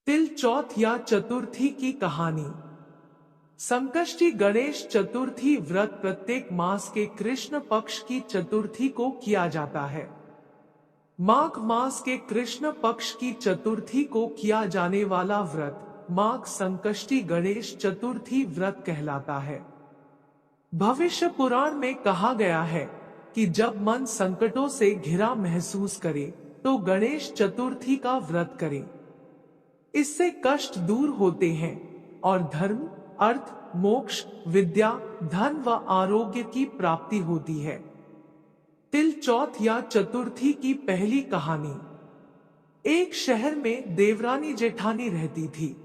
तिल चौथ या चतुर्थी की कहानी। संकष्टी गणेश चतुर्थी व्रत प्रत्येक मास के कृष्ण पक्ष की चतुर्थी को किया जाता है। माघ मास के कृष्ण पक्ष की चतुर्थी को किया जाने वाला व्रत माघ संकष्टी गणेश चतुर्थी व्रत कहलाता है। भविष्य पुराण में कहा गया है कि जब मन संकटों से घिरा महसूस करे तो गणेश चतुर्थी का व्रत करे। इससे कष्ट दूर होते हैं और धर्म, अर्थ, मोक्ष, विद्या, धन व आरोग्य की प्राप्ति होती है। तिल चौथ या चतुर्थी की पहली कहानी। एक शहर में देवरानी जेठानी रहती थी।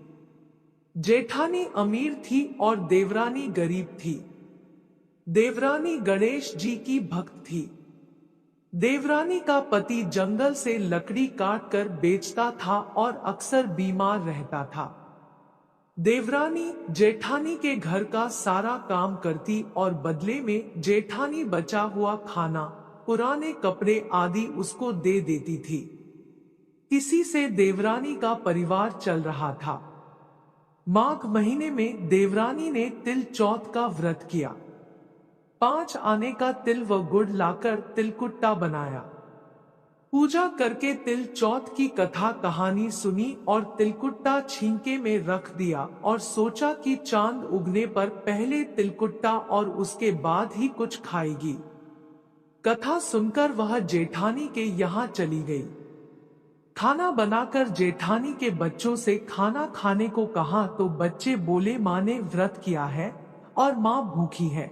जेठानी अमीर थी और देवरानी गरीब थी। देवरानी गणेश जी की भक्त थी। देवरानी का पति जंगल से लकड़ी काट कर बेचता था और अक्सर बीमार रहता था। देवरानी जेठानी के घर का सारा काम करती और बदले में जेठानी बचा हुआ खाना, पुराने कपड़े आदि उसको दे देती थी। इसी से देवरानी का परिवार चल रहा था। माघ महीने में देवरानी ने तिल चौथ का व्रत किया। 5 आने का तिल व गुड़ लाकर तिलकुट्टा बनाया। पूजा करके तिल चौथ की कथा कहानी सुनी और तिलकुट्टा छींके में रख दिया और सोचा कि चांद उगने पर पहले तिलकुट्टा और उसके बाद ही कुछ खाएगी। कथा सुनकर वह जेठानी के यहाँ चली गई। खाना बनाकर जेठानी के बच्चों से खाना खाने को कहा तो बच्चे बोले माँ ने व्रत किया है और माँ भूखी है।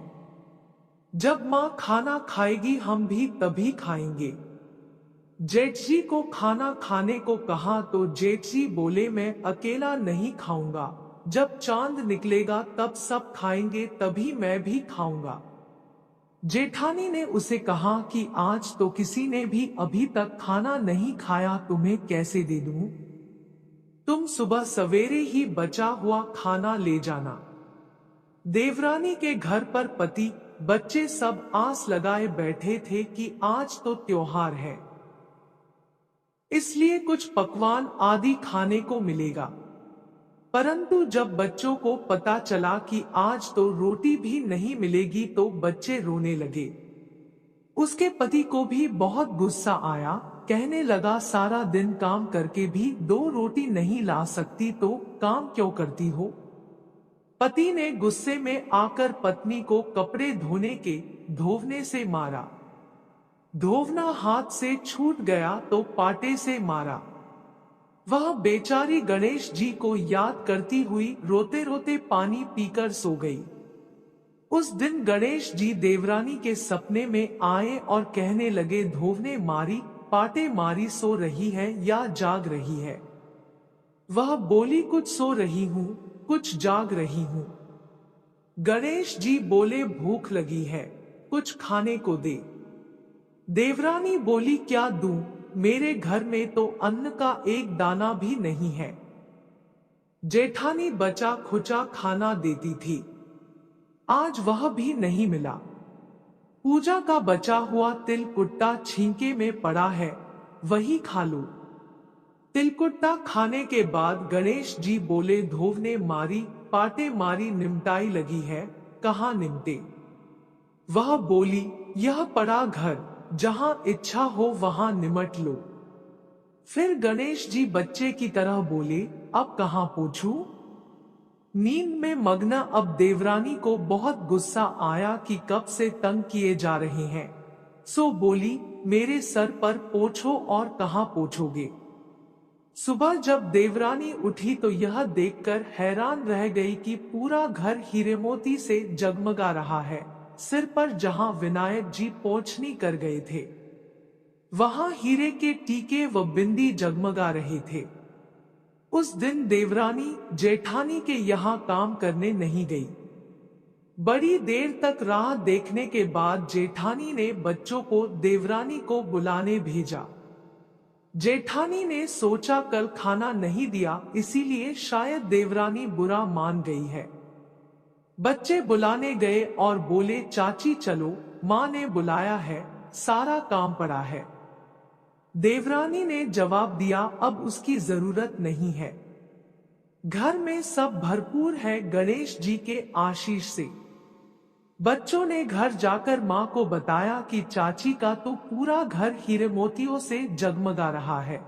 जब माँ खाना खाएगी हम भी तभी खाएंगे। जेठ जी को खाना खाने को कहा तो जेठ जी बोले मैं अकेला नहीं खाऊंगा, जब चांद निकलेगा तब सब खाएंगे तभी मैं भी खाऊंगा। जेठानी ने उसे कहा कि आज तो किसी ने भी अभी तक खाना नहीं खाया, तुम्हें कैसे दे दूं? तुम सुबह सवेरे ही बचा हुआ खाना ले जाना। देवरानी के घर पर पति बच्चे सब आस लगाए बैठे थे कि आज तो त्योहार है, इसलिए कुछ पकवान आदि खाने को मिलेगा। परंतु जब बच्चों को पता चला कि आज तो रोटी भी नहीं मिलेगी तो बच्चे रोने लगे। उसके पति को भी बहुत गुस्सा आया, कहने लगा सारा दिन काम करके भी 2 रोटी नहीं ला सकती तो काम क्यों करती हो? पति ने गुस्से में आकर पत्नी को कपड़े धोने के धोवने से मारा। धोवना हाथ से छूट गया तो पाटे से मारा। वह बेचारी गणेश जी को याद करती हुई रोते रोते पानी पीकर सो गई। उस दिन गणेश जी देवरानी के सपने में आए और कहने लगे धोवने मारी, पाटे मारी, सो रही है या जाग रही है? वह बोली कुछ सो रही हूँ, कुछ जाग रही हूँ। गणेश जी बोले भूख लगी है, कुछ खाने को दे। देवरानी बोली क्या दूं, मेरे घर में तो अन्न का एक दाना भी नहीं है। जेठानी बचा खुचा खाना देती थी, आज वह भी नहीं मिला। पूजा का बचा हुआ तिलकुट्टा छींके में पड़ा है, वही खा लो। तिलकुट्टा खाने के बाद गणेश जी बोले धोवने मारी, पाटे मारी, निमटाई लगी है, कहाँ निमटे? वह बोली यह पड़ा घर, जहां इच्छा हो वहां निमट लो। फिर गणेश जी बच्चे की तरह बोले अब कहां पूछूं? नींद में मग्न अब देवरानी को बहुत गुस्सा आया कि कब से तंग किए जा रहे हैं, सो बोली मेरे सर पर पोंछो और कहां पोंछोगे? सुबह जब देवरानी उठी तो यह देखकर हैरान रह गई कि पूरा घर हीरे मोती से जगमगा रहा है। सिर पर जहां विनायक जी पोंछनी कर गए थे, वहां हीरे के टीके व बिंदी जगमगा रहे थे। उस दिन देवरानी जेठानी के यहाँ काम करने नहीं गई। बड़ी देर तक राह देखने के बाद जेठानी ने बच्चों को देवरानी को बुलाने भेजा। जेठानी ने सोचा कल खाना नहीं दिया, इसीलिए शायद देवरानी बुरा मान गई है। बच्चे बुलाने गए और बोले चाची चलो, माँ ने बुलाया है, सारा काम पड़ा है। देवरानी ने जवाब दिया अब उसकी जरूरत नहीं है। घर में सब भरपूर है गणेश जी के आशीष से। बच्चों ने घर जाकर माँ को बताया कि चाची का तो पूरा घर हीरे मोतियों से जगमगा रहा है।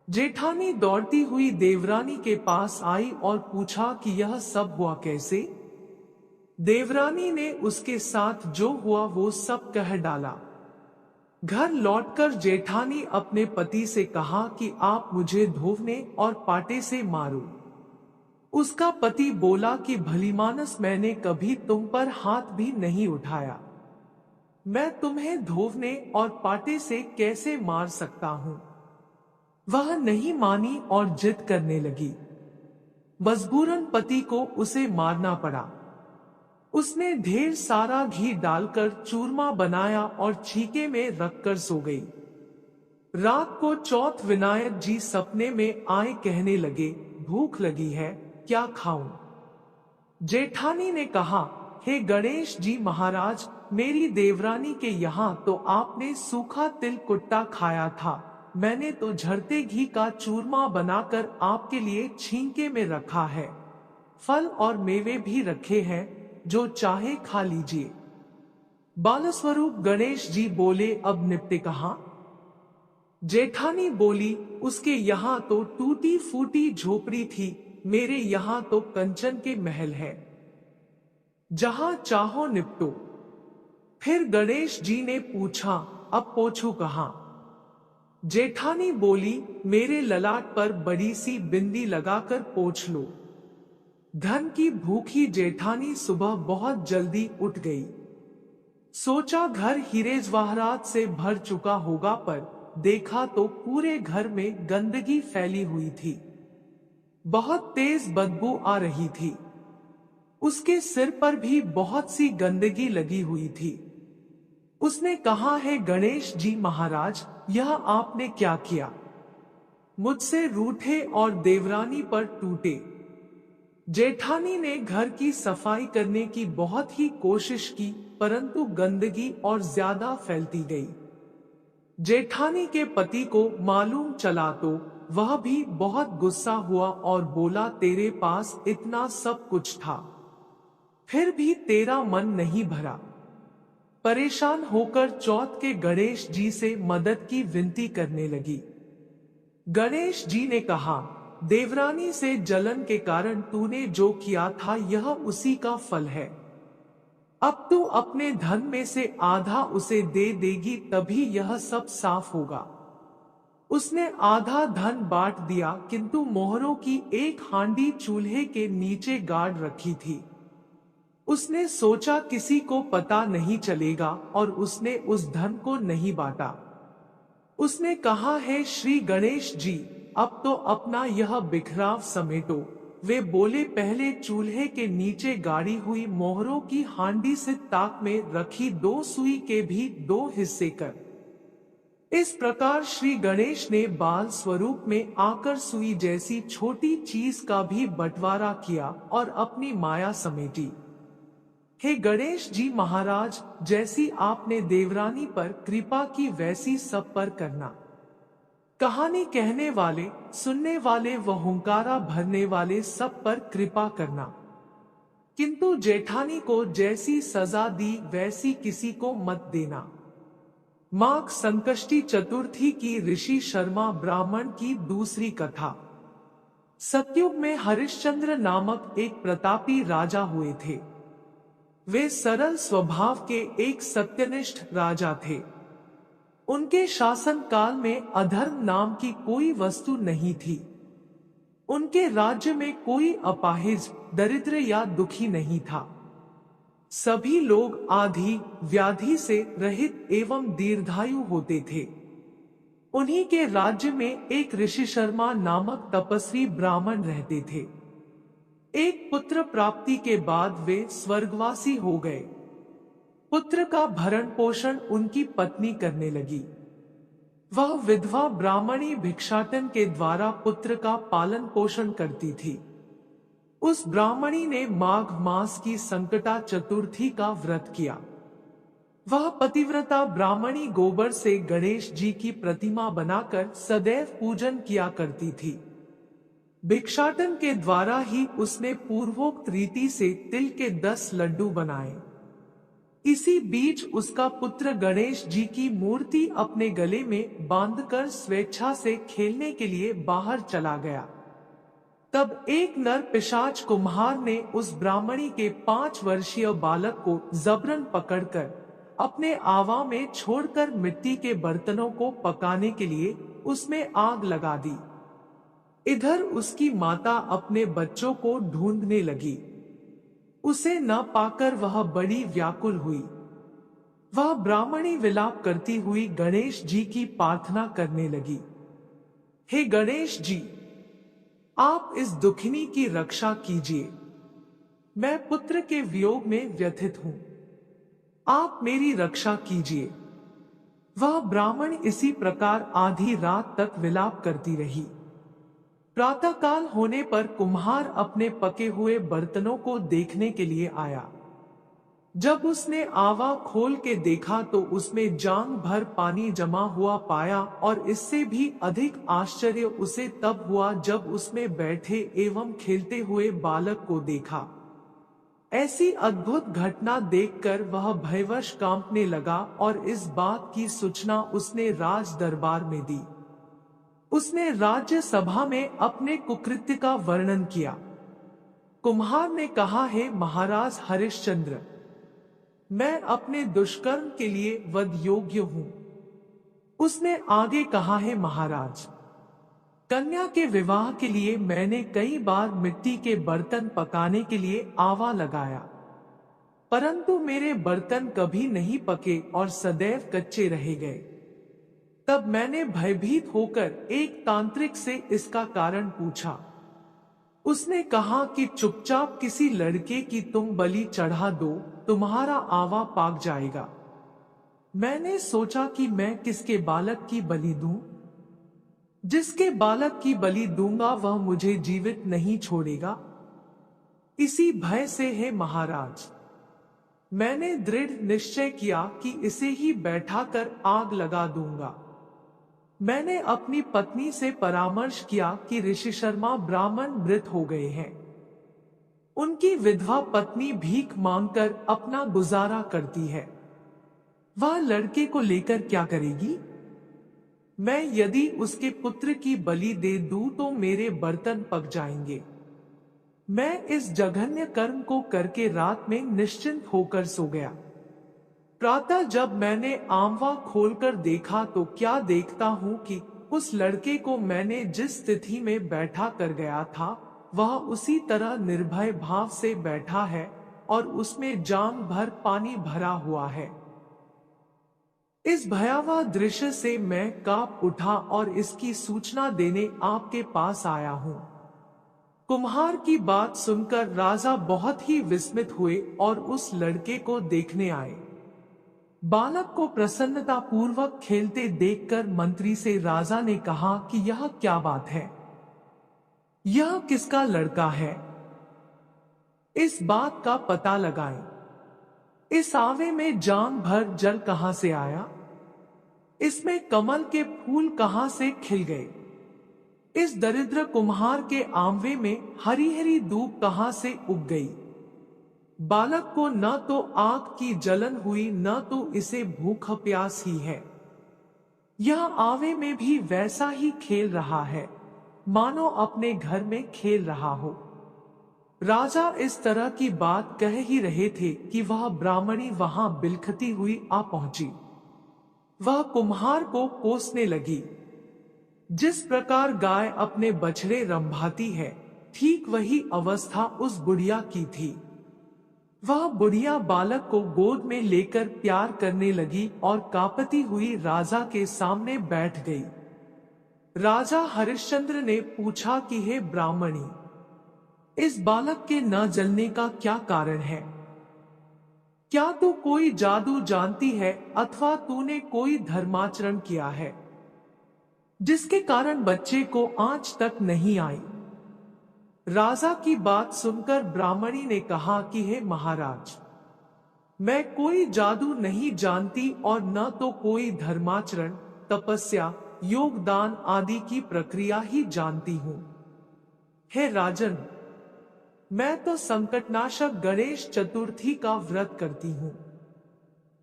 जेठानी दौड़ती हुई देवरानी के पास आई और पूछा कि यह सब हुआ कैसे। देवरानी ने उसके साथ जो हुआ वो सब कह डाला। घर लौटकर जेठानी अपने पति से कहा कि आप मुझे धोवने और पाटे से मारो। उसका पति बोला कि भलीमानस, मैंने कभी तुम पर हाथ भी नहीं उठाया, मैं तुम्हें धोवने और पाटे से कैसे मार सकता हूं। वह नहीं मानी और जिद करने लगी। मजबूरन पति को उसे मारना पड़ा। उसने ढेर सारा घी डालकर चूरमा बनाया और छीके में रखकर सो गई। रात को चौथ विनायक जी सपने में आए, कहने लगे, भूख लगी है, क्या खाऊं। जेठानी ने कहा, हे गणेश जी महाराज, मेरी देवरानी के यहाँ तो आपने सूखा तिल कुट्टा खाया था, मैंने तो झरते घी का चूरमा बनाकर आपके लिए छींके में रखा है। फल और मेवे भी रखे हैं, जो चाहे खा लीजिए। बालस्वरूप गणेश जी बोले, अब निपटे कहाँ। जेठानी बोली, उसके यहाँ तो टूटी फूटी झोपड़ी थी, मेरे यहाँ तो कंचन के महल है, जहां चाहो निपटो। फिर गणेश जी ने पूछा, अब पोछू कहाँ। जेठानी बोली, मेरे ललाट पर बड़ी सी बिंदी लगाकर पोंछ लो। धन की भूखी जेठानी सुबह बहुत जल्दी उठ गई। सोचा घर हीरे जवाहरात से भर चुका होगा, पर देखा तो पूरे घर में गंदगी फैली हुई थी। बहुत तेज बदबू आ रही थी। उसके सिर पर भी बहुत सी गंदगी लगी हुई थी। उसने कहा, है गणेश जी महाराज, यह आपने क्या किया। मुझसे रूठे और देवरानी पर टूटे। जेठानी ने घर की सफाई करने की बहुत ही कोशिश की, परंतु गंदगी और ज्यादा फैलती गई। जेठानी के पति को मालूम चला तो वह भी बहुत गुस्सा हुआ और बोला, तेरे पास इतना सब कुछ था, फिर भी तेरा मन नहीं भरा। परेशान होकर चौथ के गणेश जी से मदद की विनती करने लगी। गणेश जी ने कहा, देवरानी से जलन के कारण तूने जो किया था यह उसी का फल है। अब तू अपने धन में से आधा उसे दे देगी, तभी यह सब साफ होगा। उसने आधा धन बांट दिया, किंतु मोहरों की एक हांडी चूल्हे के नीचे गाड़ रखी थी। उसने सोचा किसी को पता नहीं चलेगा और उसने उस धन को नहीं बांटा। उसने कहा, है श्री गणेश जी, अब तो अपना यह बिखराव समेटो। वे बोले, पहले चूल्हे के नीचे गाड़ी हुई मोहरों की हांडी से ताक में रखी 2 सुई के भी 2 हिस्से कर। इस प्रकार श्री गणेश ने बाल स्वरूप में आकर सुई जैसी छोटी चीज का भी बंटवारा किया और अपनी माया समेटी। हे गणेश जी महाराज, जैसी आपने देवरानी पर कृपा की वैसी सब पर करना। कहानी कहने वाले, सुनने वाले व हुंकारा भरने वाले सब पर कृपा करना। किंतु जेठानी को जैसी सजा दी वैसी किसी को मत देना। माघ संकष्टी चतुर्थी की ऋषि शर्मा ब्राह्मण की दूसरी कथा। सतयुग में हरिश्चंद्र नामक एक प्रतापी राजा हुए थे। वे सरल स्वभाव के एक सत्यनिष्ठ राजा थे। उनके शासन काल में अधर्म नाम की कोई वस्तु नहीं थी। उनके राज्य में कोई अपाहिज, दरिद्र या दुखी नहीं था। सभी लोग आधि व्याधि से रहित एवं दीर्घायु होते थे। उन्हीं के राज्य में एक ऋषि शर्मा नामक तपस्वी ब्राह्मण रहते थे। एक पुत्र प्राप्ति के बाद वे स्वर्गवासी हो गए। पुत्र का भरण पोषण उनकी पत्नी करने लगी। वह विधवा ब्राह्मणी भिक्षाटन के द्वारा पुत्र का पालन पोषण करती थी। उस ब्राह्मणी ने माघ मास की संकटा चतुर्थी का व्रत किया। वह पतिव्रता ब्राह्मणी गोबर से गणेश जी की प्रतिमा बनाकर सदैव पूजन किया करती थी। भिक्षाटन के द्वारा ही उसने पूर्वोक्त रीति से तिल के 10 लड्डू बनाए। इसी बीच उसका पुत्र गणेश जी की मूर्ति अपने गले में बांधकर स्वेच्छा से खेलने के लिए बाहर चला गया। तब एक नर पिशाच कुम्हार ने उस ब्राह्मणी के 5 वर्षीय बालक को जबरन पकड़कर अपने आवा में छोड़कर मिट्टी के बर्तनों को पकाने के लिए उसमें आग लगा दी। इधर उसकी माता अपने बच्चों को ढूंढने लगी। उसे न पाकर वह बड़ी व्याकुल हुई। वह ब्राह्मणी विलाप करती हुई गणेश जी की प्रार्थना करने लगी, हे गणेश जी, आप इस दुखिनी की रक्षा कीजिए। मैं पुत्र के वियोग में व्यथित हूं, आप मेरी रक्षा कीजिए। वह ब्राह्मण इसी प्रकार आधी रात तक विलाप करती रही। प्रातःकाल होने पर कुम्हार अपने पके हुए बर्तनों को देखने के लिए आया। जब उसने आवा खोल के देखा तो उसमें जांग भर पानी जमा हुआ पाया, और इससे भी अधिक आश्चर्य उसे तब हुआ जब उसमें बैठे एवं खेलते हुए बालक को देखा। ऐसी अद्भुत घटना देखकर वह भयवश कांपने लगा और इस बात की सूचना उसने राज दरबार में दी। उसने राज्य सभा में अपने कुकृत्य का वर्णन किया। कुम्हार ने कहा, हे महाराज हरिश्चंद्र, मैं अपने दुष्कर्म के लिए वध योग्य हूं। उसने आगे कहा, है महाराज, कन्या के विवाह के लिए मैंने कई बार मिट्टी के बर्तन पकाने के लिए आवा लगाया, परंतु मेरे बर्तन कभी नहीं पके और सदैव कच्चे रह गए। तब मैंने भयभीत होकर एक तांत्रिक से इसका कारण पूछा। उसने कहा कि चुपचाप किसी लड़के की तुम बलि चढ़ा दो, तुम्हारा आवा पाक जाएगा। मैंने सोचा कि मैं किसके बालक की बलि दूं? जिसके बालक की बलि दूंगा वह मुझे जीवित नहीं छोड़ेगा। इसी भय से, हे महाराज, मैंने दृढ़ निश्चय किया कि इसे ही बैठाकर आग लगा दूंगा। मैंने अपनी पत्नी से परामर्श किया कि ऋषि शर्मा ब्राह्मण मृत हो गए हैं। उनकी विधवा पत्नी भीख मांगकर अपना गुजारा करती है। वह लड़के को लेकर क्या करेगी? मैं यदि उसके पुत्र की बलि दे दूं तो मेरे बर्तन पक जाएंगे। मैं इस जघन्य कर्म को करके रात में निश्चिंत होकर सो गया। प्रातः जब मैंने आमवा खोलकर देखा तो क्या देखता हूं कि उस लड़के को मैंने जिस स्थिति में बैठा कर गया था वह उसी तरह निर्भय भाव से बैठा है और उसमें जांघ भर पानी भरा हुआ है। इस भयावह दृश्य से मैं कांप उठा और इसकी सूचना देने आपके पास आया हूं। कुम्हार की बात सुनकर राजा बहुत ही विस्मित हुए और उस लड़के को देखने आए। बालक को प्रसन्नता पूर्वक खेलते देखकर मंत्री से राजा ने कहा कि यह क्या बात है? यह किसका लड़का है? इस बात का पता लगाएं। इस आवे में जांग भर जल कहां से आया? इसमें कमल के फूल कहां से खिल गए? इस दरिद्र कुम्हार के आंवे में हरी हरी धूप कहां से उग गई? बालक को न तो आग की जलन हुई न तो इसे भूख प्यास ही है। यह आवे में भी वैसा ही खेल रहा है मानो अपने घर में खेल रहा हो। राजा इस तरह की बात कह ही रहे थे कि वह ब्राह्मणी वहां बिलखती हुई आ पहुंची। वह कुम्हार को कोसने लगी। जिस प्रकार गाय अपने बछड़े रंभाती है, ठीक वही अवस्था उस बुढ़िया की थी। वह बुढ़िया बालक को गोद में लेकर प्यार करने लगी और कांपती हुई राजा के सामने बैठ गई। राजा हरिश्चंद्र ने पूछा कि हे ब्राह्मणी, इस बालक के न जलने का क्या कारण है? क्या तू कोई जादू जानती है अथवा तूने कोई धर्माचरण किया है जिसके कारण बच्चे को आंच तक नहीं आई? राजा की बात सुनकर ब्राह्मणी ने कहा कि हे महाराज, मैं कोई जादू नहीं जानती और न तो कोई धर्माचरण, तपस्या, योगदान आदि की प्रक्रिया ही जानती हूँ। हे राजन, मैं तो संकटनाशक गणेश चतुर्थी का व्रत करती हूँ।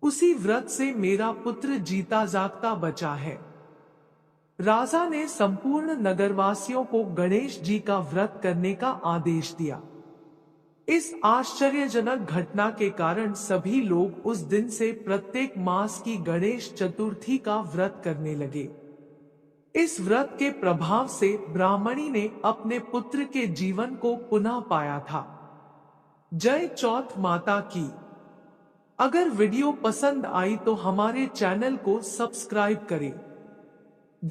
उसी व्रत से मेरा पुत्र जीता जागता बचा है। राजा ने संपूर्ण नगरवासियों को गणेश जी का व्रत करने का आदेश दिया। इस आश्चर्यजनक घटना के कारण सभी लोग उस दिन से प्रत्येक मास की गणेश चतुर्थी का व्रत करने लगे। इस व्रत के प्रभाव से ब्राह्मणी ने अपने पुत्र के जीवन को पुनः पाया था। जय चौथ माता की। अगर वीडियो पसंद आई तो हमारे चैनल को सब्सक्राइब करें।